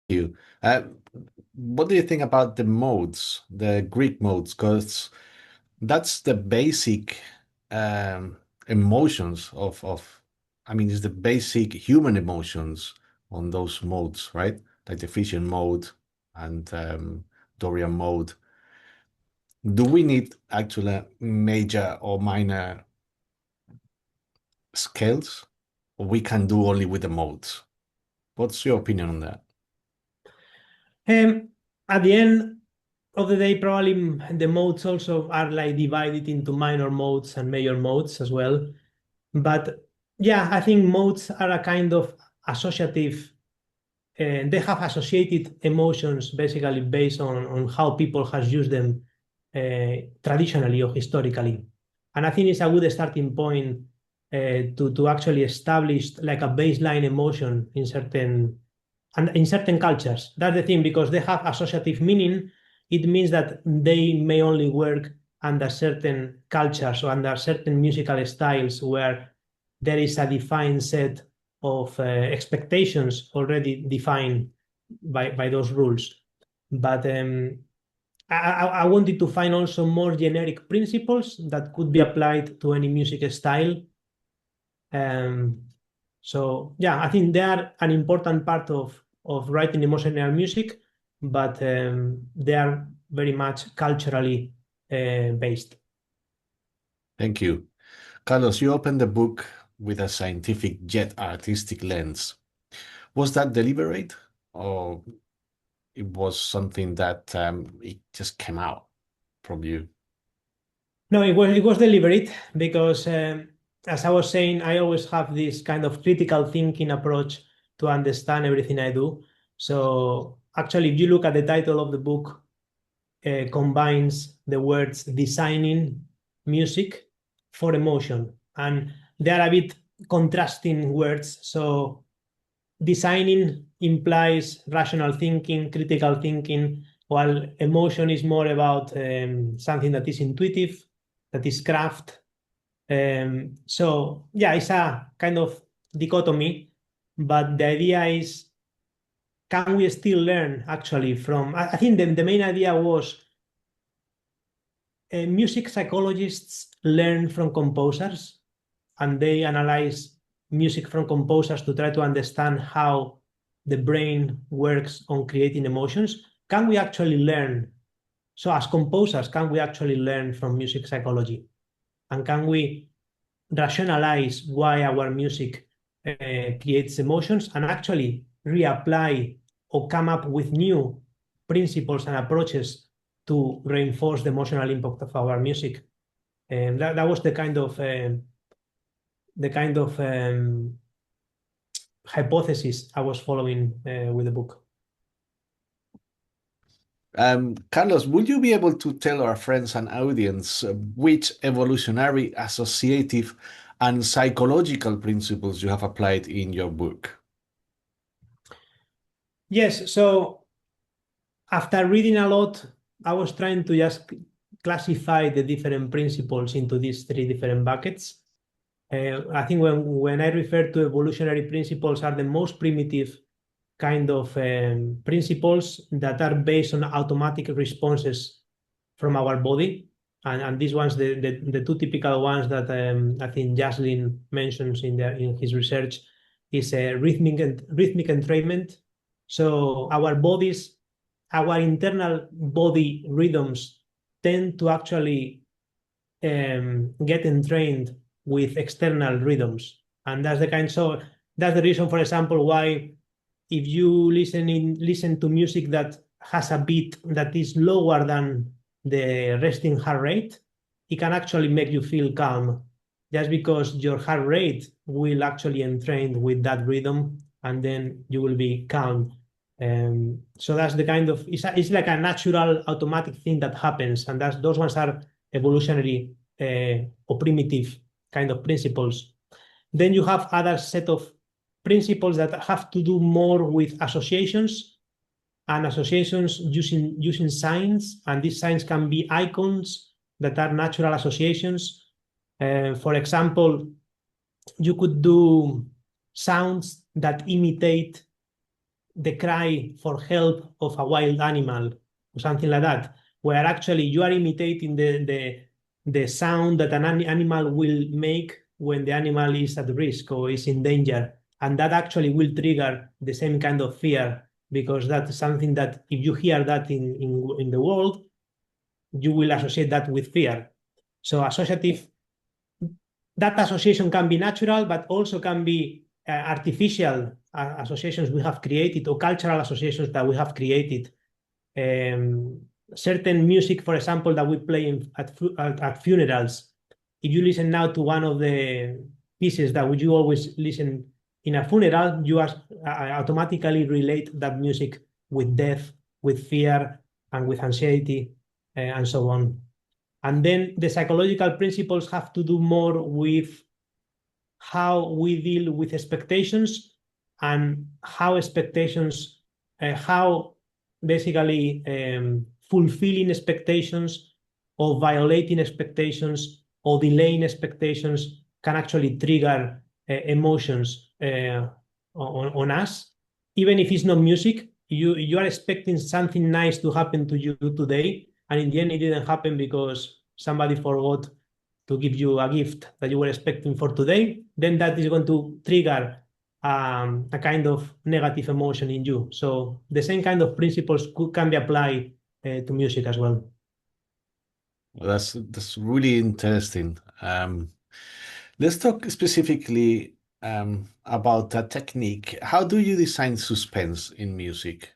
you. What do you think about the modes, the Greek modes? Because that's the basic um, emotions I mean, it's the basic human emotions on those modes, right? Like the Phrygian mode and Dorian mode. Do we need actually major or minor scales, or we can do only with the modes? What's your opinion on that? Um, at the end of the day, probably the modes also are like divided into minor modes and major modes as well. But yeah, I think modes are a kind of associative, they have associated emotions basically based on how people has used them traditionally or historically. And I think it's a good starting point to actually establish like a baseline emotion in certain cultures. That's the thing, because they have associative meaning. It means that they may only work under certain cultures or under certain musical styles where there is a defined set of expectations already defined by those rules. But I wanted to find also more generic principles that could be applied to any music style. Um, so yeah, I think they are an important part of writing emotional music, but they are very much culturally based. Thank you. Carlos, you opened the book with a scientific yet artistic lens. Was that deliberate, or it was something that it just came out from you? No, it was deliberate because, as I was saying, I always have this kind of critical thinking approach to understand everything I do. So actually, if you look at the title of the book, combines the words designing music for emotion, and they are a bit contrasting words. So designing implies rational thinking, critical thinking, while emotion is more about something that is intuitive, that is craft. So yeah, it's a kind of dichotomy, but the idea is, can we still learn actually from? I think the main idea was music psychologists learn from composers and they analyze music from composers to try to understand how the brain works on creating emotions. Can we actually learn? So, as composers, can we actually learn from music psychology? And can we rationalize why our music creates emotions and actually reapply or come up with new principles and approaches to reinforce the emotional impact of our music? And that was the kind of hypothesis I was following with the book. Carlos, would you be able to tell our friends and audience which evolutionary, associative, and psychological principles you have applied in your book? Yes, so after reading a lot, I was trying to just classify the different principles into these three different buckets. I think when I refer to evolutionary principles are the most primitive kind of principles that are based on automatic responses from our body. And these ones, the two typical ones that I think Jaslyn mentions in his research is rhythmic entrainment. So our internal body rhythms tend to actually get entrained with external rhythms, and so that's the reason, for example, why if you listen to music that has a beat that is lower than the resting heart rate, it can actually make you feel calm, just because your heart rate will actually entrain with that rhythm, and then you will be calm. So that's the kind of it's like a natural automatic thing that happens, and those ones are evolutionary or primitive kind of principles. Then you have other set of principles that have to do more with associations, and associations using signs, and these signs can be icons that are natural associations. For example, you could do sounds that imitate the cry for help of a wild animal or something like that, where actually you are imitating the sound that an animal will make when the animal is at risk or is in danger. And that actually will trigger the same kind of fear, because that's something that if you hear that in the world, you will associate that with fear. So associative, that association can be natural, but also can be artificial associations we have created, or cultural associations that we have created. Um, Certain music, for example, that we play at funerals. If you listen now to one of the pieces that would you always listen in a funeral, you automatically relate that music with death, with fear, and with anxiety, and so on. And then the psychological principles have to do more with how we deal with expectations, and how expectations, how basically fulfilling expectations or violating expectations or delaying expectations can actually trigger emotions on us. Even if it's not music, you are expecting something nice to happen to you today, and in the end it didn't happen because somebody forgot to give you a gift that you were expecting for today, then that is going to trigger a kind of negative emotion in you. So the same kind of principles can be applied to music as well. Well, that's really interesting. Let's talk specifically about that technique. How do you design suspense in music?